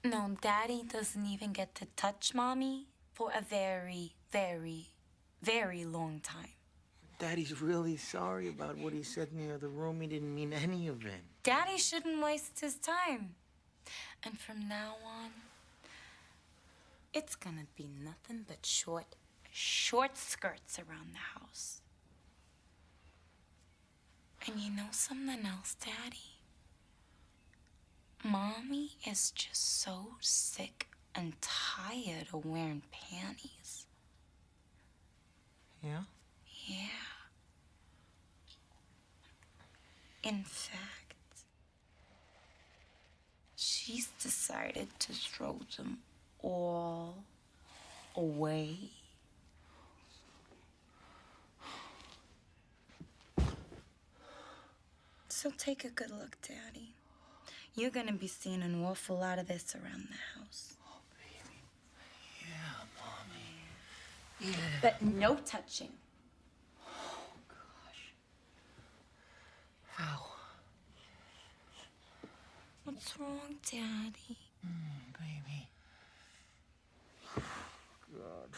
No, Daddy doesn't even get to touch Mommy for a very, very, very long time. Daddy's really sorry about what he said in the other room. He didn't mean any of it. Daddy shouldn't waste his time. And from now on, it's gonna be nothing but short skirts around the house. And you know something else, Daddy? Mommy is just so sick and tired of wearing panties. Yeah? Yeah. In fact, she's decided to throw them all away. So take a good look, Daddy. You're gonna be seeing an awful lot of this around the house. Oh, baby. Yeah, Mommy. Yeah. But no touching. Oh, gosh. How? What's wrong, Daddy? Baby. God.